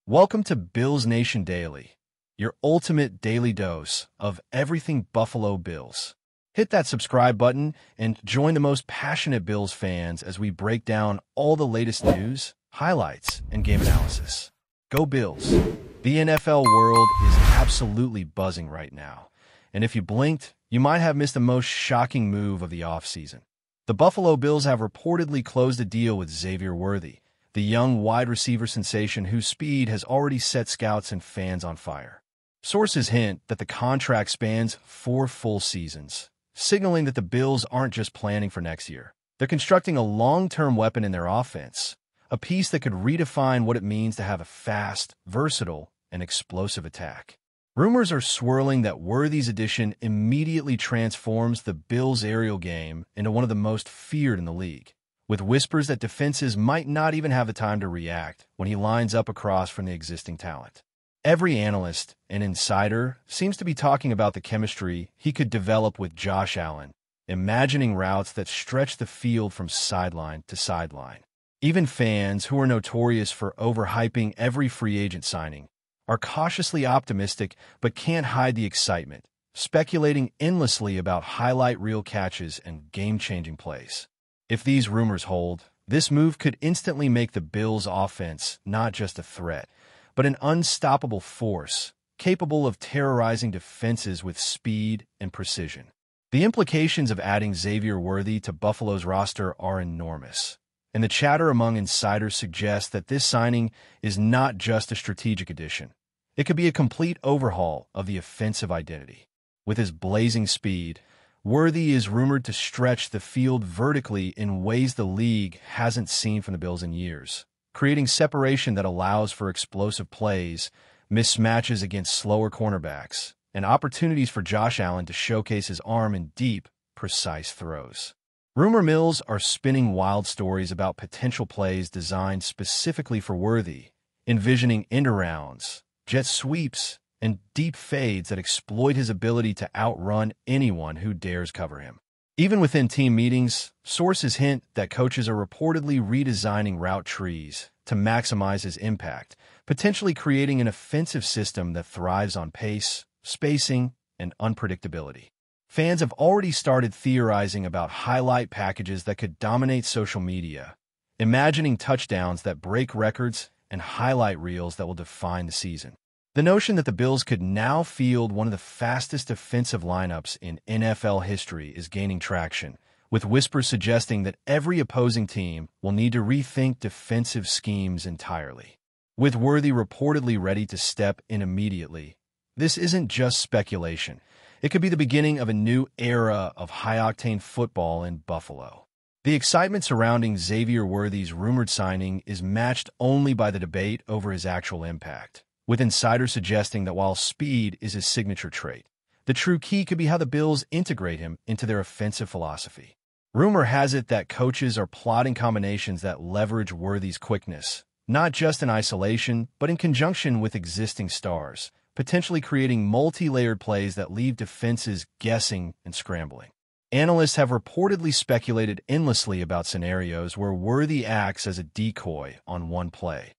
Welcome to Bills Nation Daily, your ultimate daily dose of everything Buffalo Bills. Hit that subscribe button and join the most passionate Bills fans as we break down all the latest news, highlights, and game analysis. Go Bills! The NFL world is absolutely buzzing right now, and if you blinked, you might have missed the most shocking move of the offseason. The Buffalo Bills have reportedly closed a deal with Xavier Worthy, the young wide receiver sensation whose speed has already set scouts and fans on fire. Sources hint that the contract spans 4 full seasons, signaling that the Bills aren't just planning for next year. They're constructing a long-term weapon in their offense, a piece that could redefine what it means to have a fast, versatile, and explosive attack. Rumors are swirling that Worthy's addition immediately transforms the Bills' aerial game into one of the most feared in the league, with whispers that defenses might not even have the time to react when he lines up across from the existing talent. Every analyst and insider seems to be talking about the chemistry he could develop with Josh Allen, imagining routes that stretch the field from sideline to sideline. Even fans, who are notorious for overhyping every free agent signing, are cautiously optimistic but can't hide the excitement, speculating endlessly about highlight reel catches and game-changing plays. If these rumors hold, this move could instantly make the Bills' offense not just a threat, but an unstoppable force, capable of terrorizing defenses with speed and precision. The implications of adding Xavier Worthy to Buffalo's roster are enormous, and the chatter among insiders suggests that this signing is not just a strategic addition. It could be a complete overhaul of the offensive identity. With his blazing speed, Worthy is rumored to stretch the field vertically in ways the league hasn't seen from the Bills in years, creating separation that allows for explosive plays, mismatches against slower cornerbacks, and opportunities for Josh Allen to showcase his arm in deep, precise throws. Rumor mills are spinning wild stories about potential plays designed specifically for Worthy, envisioning end-arounds, jet sweeps, and deep fades that exploit his ability to outrun anyone who dares cover him. Even within team meetings, sources hint that coaches are reportedly redesigning route trees to maximize his impact, potentially creating an offensive system that thrives on pace, spacing, and unpredictability. Fans have already started theorizing about highlight packages that could dominate social media, imagining touchdowns that break records and highlight reels that will define the season. The notion that the Bills could now field one of the fastest offensive lineups in NFL history is gaining traction, with whispers suggesting that every opposing team will need to rethink defensive schemes entirely. With Worthy reportedly ready to step in immediately, this isn't just speculation. It could be the beginning of a new era of high-octane football in Buffalo. The excitement surrounding Xavier Worthy's rumored signing is matched only by the debate over his actual impact, with insiders suggesting that while speed is his signature trait, the true key could be how the Bills integrate him into their offensive philosophy. Rumor has it that coaches are plotting combinations that leverage Worthy's quickness, not just in isolation, but in conjunction with existing stars, potentially creating multi-layered plays that leave defenses guessing and scrambling. Analysts have reportedly speculated endlessly about scenarios where Worthy acts as a decoy on one play,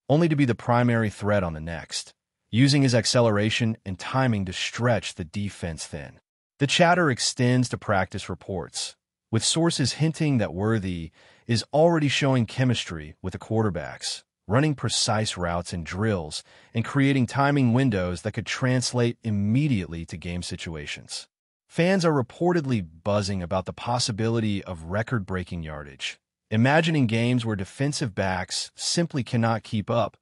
only to be the primary threat on the next, using his acceleration and timing to stretch the defense thin. The chatter extends to practice reports, with sources hinting that Worthy is already showing chemistry with the quarterbacks, running precise routes in drills and creating timing windows that could translate immediately to game situations. Fans are reportedly buzzing about the possibility of record-breaking yardage, imagining games where defensive backs simply cannot keep up,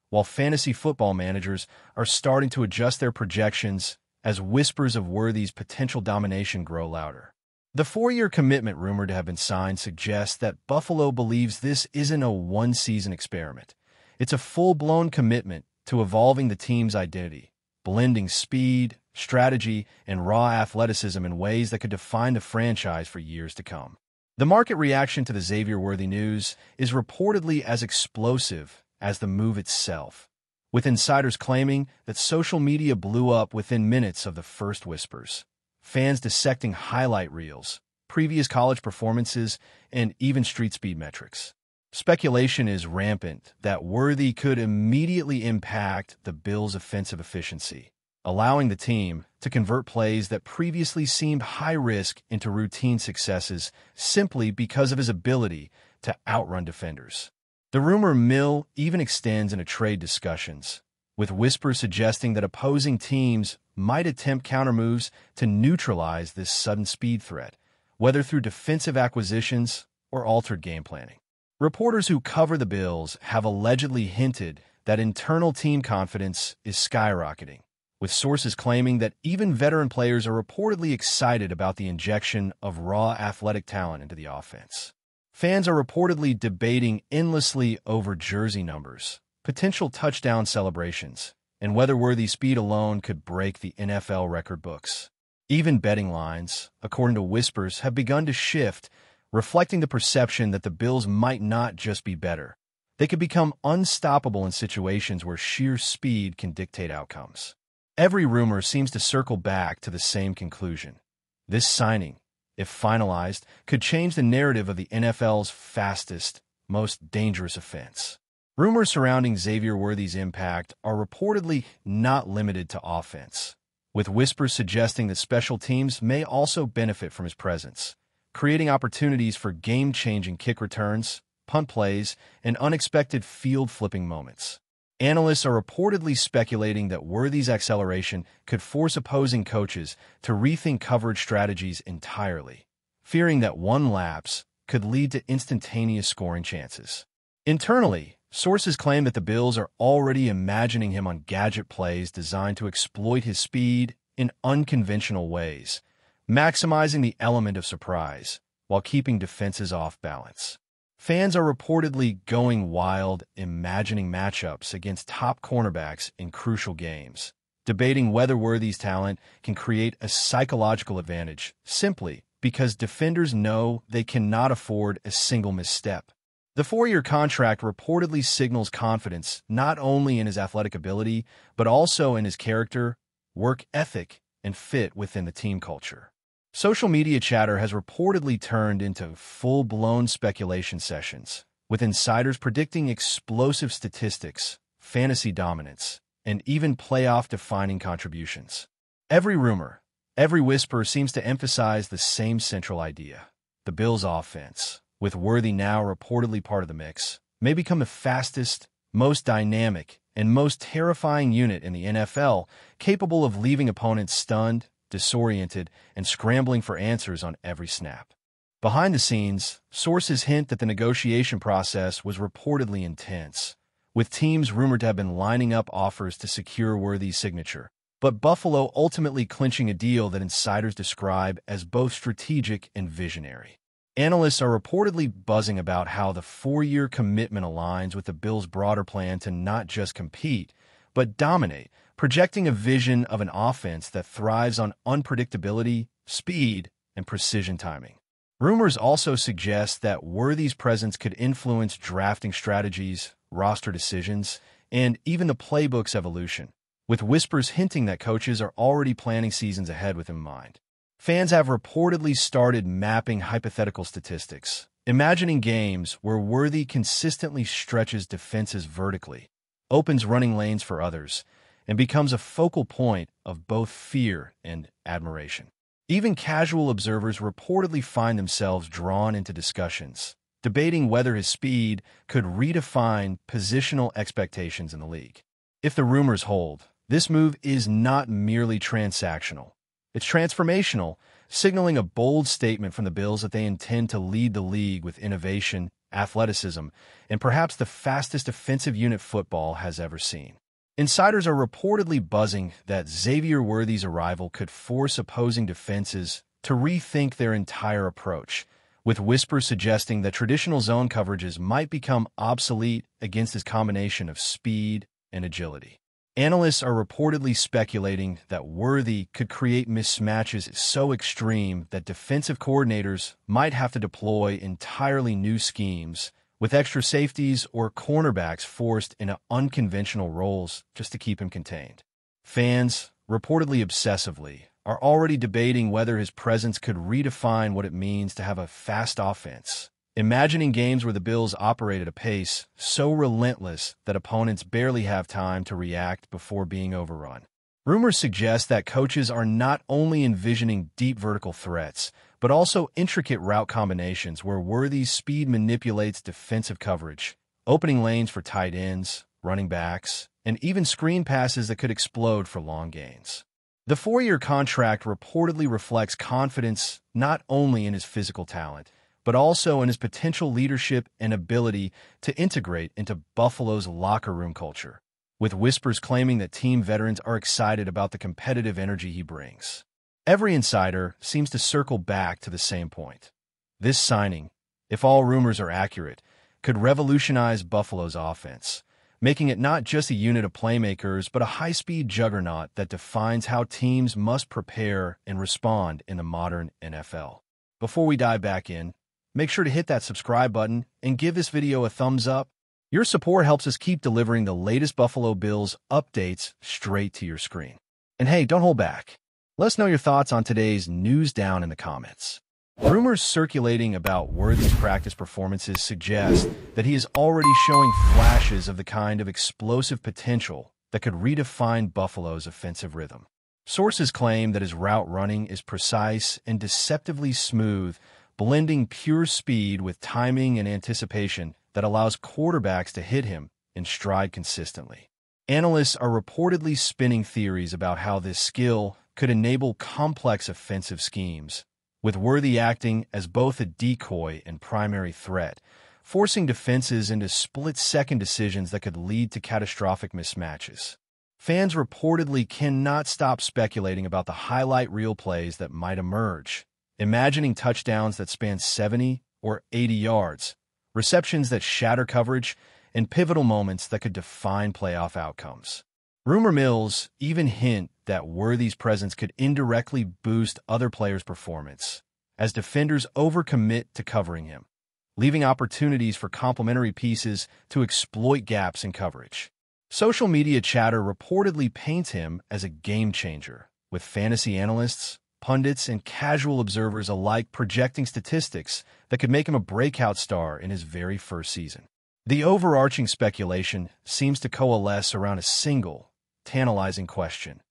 while fantasy football managers are starting to adjust their projections as whispers of Worthy's potential domination grow louder. The 4-year commitment rumored to have been signed suggests that Buffalo believes this isn't a one-season experiment. It's a full-blown commitment to evolving the team's identity, blending speed, strategy, and raw athleticism in ways that could define the franchise for years to come. The market reaction to the Xavier Worthy news is reportedly as explosive as the move itself, with insiders claiming that social media blew up within minutes of the first whispers, fans dissecting highlight reels, previous college performances, and even street speed metrics. Speculation is rampant that Worthy could immediately impact the Bills' offensive efficiency, allowing the team to convert plays that previously seemed high risk into routine successes simply because of his ability to outrun defenders. The rumor mill even extends into trade discussions, with whispers suggesting that opposing teams might attempt countermoves to neutralize this sudden speed threat, whether through defensive acquisitions or altered game planning. Reporters who cover the Bills have allegedly hinted that internal team confidence is skyrocketing, with sources claiming that even veteran players are reportedly excited about the injection of raw athletic talent into the offense. Fans are reportedly debating endlessly over jersey numbers, potential touchdown celebrations, and whether Worthy's speed alone could break the NFL record books. Even betting lines, according to whispers, have begun to shift, reflecting the perception that the Bills might not just be better. They could become unstoppable in situations where sheer speed can dictate outcomes. Every rumor seems to circle back to the same conclusion. This signing, if finalized, could change the narrative of the NFL's fastest, most dangerous offense. Rumors surrounding Xavier Worthy's impact are reportedly not limited to offense, with whispers suggesting that special teams may also benefit from his presence, creating opportunities for game-changing kick returns, punt plays, and unexpected field-flipping moments. Analysts are reportedly speculating that Worthy's acceleration could force opposing coaches to rethink coverage strategies entirely, fearing that one lapse could lead to instantaneous scoring chances. Internally, sources claim that the Bills are already imagining him on gadget plays designed to exploit his speed in unconventional ways, maximizing the element of surprise while keeping defenses off balance. Fans are reportedly going wild imagining matchups against top cornerbacks in crucial games, debating whether Worthy's talent can create a psychological advantage simply because defenders know they cannot afford a single misstep. The 4-year contract reportedly signals confidence not only in his athletic ability, but also in his character, work ethic, and fit within the team culture. Social media chatter has reportedly turned into full-blown speculation sessions, with insiders predicting explosive statistics, fantasy dominance, and even playoff-defining contributions. Every rumor, every whisper seems to emphasize the same central idea. The Bills' offense, with Worthy now reportedly part of the mix, may become the fastest, most dynamic, and most terrifying unit in the NFL, capable of leaving opponents stunned, disoriented, and scrambling for answers on every snap. Behind the scenes, sources hint that the negotiation process was reportedly intense, with teams rumored to have been lining up offers to secure Worthy's signature, but Buffalo ultimately clinching a deal that insiders describe as both strategic and visionary. Analysts are reportedly buzzing about how the 4-year commitment aligns with the Bills' broader plan to not just compete, but dominate, projecting a vision of an offense that thrives on unpredictability, speed, and precision timing. Rumors also suggest that Worthy's presence could influence drafting strategies, roster decisions, and even the playbook's evolution, with whispers hinting that coaches are already planning seasons ahead with him in mind. Fans have reportedly started mapping hypothetical statistics, imagining games where Worthy consistently stretches defenses vertically, opens running lanes for others, and becomes a focal point of both fear and admiration. Even casual observers reportedly find themselves drawn into discussions, debating whether his speed could redefine positional expectations in the league. If the rumors hold, this move is not merely transactional. It's transformational, signaling a bold statement from the Bills that they intend to lead the league with innovation, athleticism, and perhaps the fastest offensive unit football has ever seen. Insiders are reportedly buzzing that Xavier Worthy's arrival could force opposing defenses to rethink their entire approach, with whispers suggesting that traditional zone coverages might become obsolete against his combination of speed and agility. Analysts are reportedly speculating that Worthy could create mismatches so extreme that defensive coordinators might have to deploy entirely new schemes, with extra safeties or cornerbacks forced into unconventional roles just to keep him contained. Fans, reportedly obsessively, are already debating whether his presence could redefine what it means to have a fast offense, imagining games where the Bills operate at a pace so relentless that opponents barely have time to react before being overrun. Rumors suggest that coaches are not only envisioning deep vertical threats, but also intricate route combinations where Worthy's speed manipulates defensive coverage, opening lanes for tight ends, running backs, and even screen passes that could explode for long gains. The 4-year contract reportedly reflects confidence not only in his physical talent, but also in his potential leadership and ability to integrate into Buffalo's locker room culture, with whispers claiming that team veterans are excited about the competitive energy he brings. Every insider seems to circle back to the same point. This signing, if all rumors are accurate, could revolutionize Buffalo's offense, making it not just a unit of playmakers, but a high-speed juggernaut that defines how teams must prepare and respond in the modern NFL. Before we dive back in, make sure to hit that subscribe button and give this video a thumbs up. Your support helps us keep delivering the latest Buffalo Bills updates straight to your screen. And hey, don't hold back. Let us know your thoughts on today's news down in the comments. Rumors circulating about Worthy's practice performances suggest that he is already showing flashes of the kind of explosive potential that could redefine Buffalo's offensive rhythm. Sources claim that his route running is precise and deceptively smooth, blending pure speed with timing and anticipation that allows quarterbacks to hit him in stride consistently. Analysts are reportedly spinning theories about how this skill could enable complex offensive schemes, with Worthy acting as both a decoy and primary threat, forcing defenses into split-second decisions that could lead to catastrophic mismatches. Fans reportedly cannot stop speculating about the highlight reel plays that might emerge, imagining touchdowns that span 70 or 80 yards, receptions that shatter coverage, and pivotal moments that could define playoff outcomes. Rumor mills even hint that Worthy's presence could indirectly boost other players' performance, as defenders overcommit to covering him, leaving opportunities for complementary pieces to exploit gaps in coverage. Social media chatter reportedly paints him as a game-changer, with fantasy analysts, pundits, and casual observers alike projecting statistics that could make him a breakout star in his very first season. The overarching speculation seems to coalesce around a single, tantalizing question.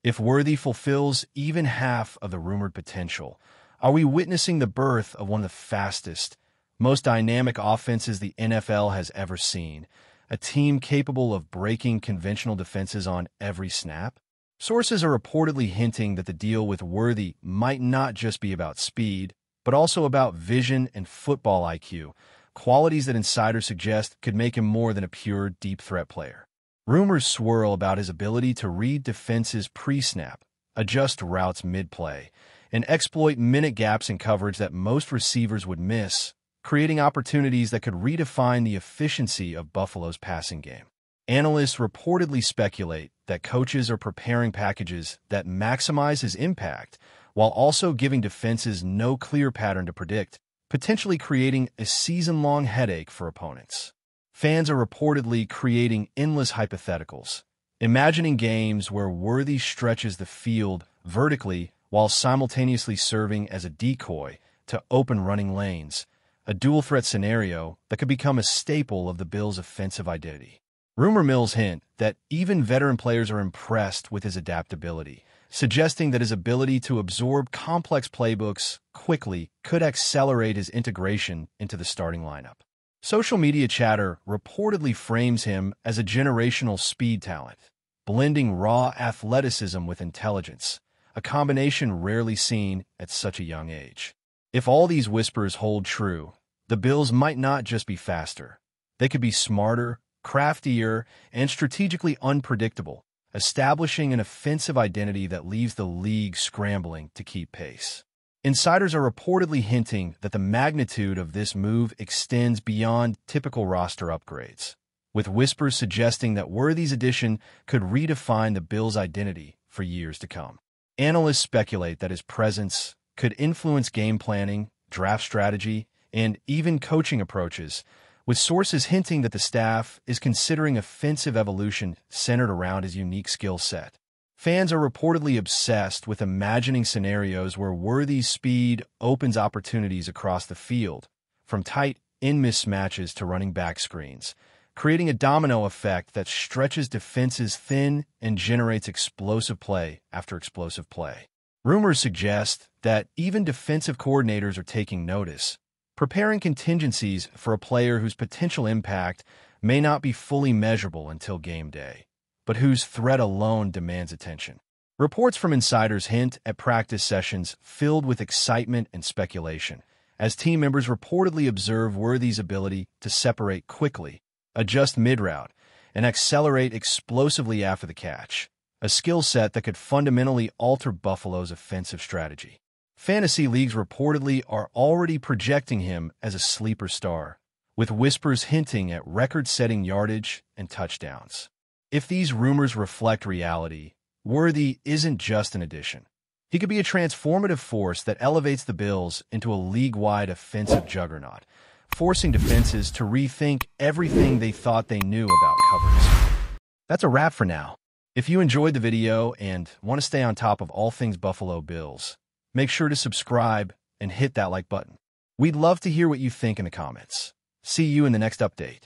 If Worthy fulfills even half of the rumored potential, are we witnessing the birth of one of the fastest, most dynamic offenses the NFL has ever seen, a team capable of breaking conventional defenses on every snap? Sources are reportedly hinting that the deal with Worthy might not just be about speed, but also about vision and football IQ, qualities that insiders suggest could make him more than a pure deep threat player. Rumors swirl about his ability to read defenses pre-snap, adjust routes mid-play, and exploit minute gaps in coverage that most receivers would miss, creating opportunities that could redefine the efficiency of Buffalo's passing game. Analysts reportedly speculate that coaches are preparing packages that maximize his impact while also giving defenses no clear pattern to predict, potentially creating a season-long headache for opponents. Fans are reportedly creating endless hypotheticals, imagining games where Worthy stretches the field vertically while simultaneously serving as a decoy to open running lanes, a dual-threat scenario that could become a staple of the Bills' offensive identity. Rumor mills hint that even veteran players are impressed with his adaptability, suggesting that his ability to absorb complex playbooks quickly could accelerate his integration into the starting lineup. Social media chatter reportedly frames him as a generational speed talent, blending raw athleticism with intelligence, a combination rarely seen at such a young age. If all these whispers hold true, the Bills might not just be faster. They could be smarter, craftier, and strategically unpredictable, establishing an offensive identity that leaves the league scrambling to keep pace. Insiders are reportedly hinting that the magnitude of this move extends beyond typical roster upgrades, with whispers suggesting that Worthy's addition could redefine the Bills' identity for years to come. Analysts speculate that his presence could influence game planning, draft strategy, and even coaching approaches, with sources hinting that the staff is considering offensive evolution centered around his unique skill set. Fans are reportedly obsessed with imagining scenarios where Worthy's speed opens opportunities across the field, from tight end mismatches to running back screens, creating a domino effect that stretches defenses thin and generates explosive play after explosive play. Rumors suggest that even defensive coordinators are taking notice, preparing contingencies for a player whose potential impact may not be fully measurable until game day, but whose threat alone demands attention. Reports from insiders hint at practice sessions filled with excitement and speculation, as team members reportedly observe Worthy's ability to separate quickly, adjust mid-route, and accelerate explosively after the catch, a skill set that could fundamentally alter Buffalo's offensive strategy. Fantasy leagues reportedly are already projecting him as a sleeper star, with whispers hinting at record-setting yardage and touchdowns. If these rumors reflect reality, Worthy isn't just an addition. He could be a transformative force that elevates the Bills into a league-wide offensive juggernaut, forcing defenses to rethink everything they thought they knew about coverage. That's a wrap for now. If you enjoyed the video and want to stay on top of all things Buffalo Bills, make sure to subscribe and hit that like button. We'd love to hear what you think in the comments. See you in the next update.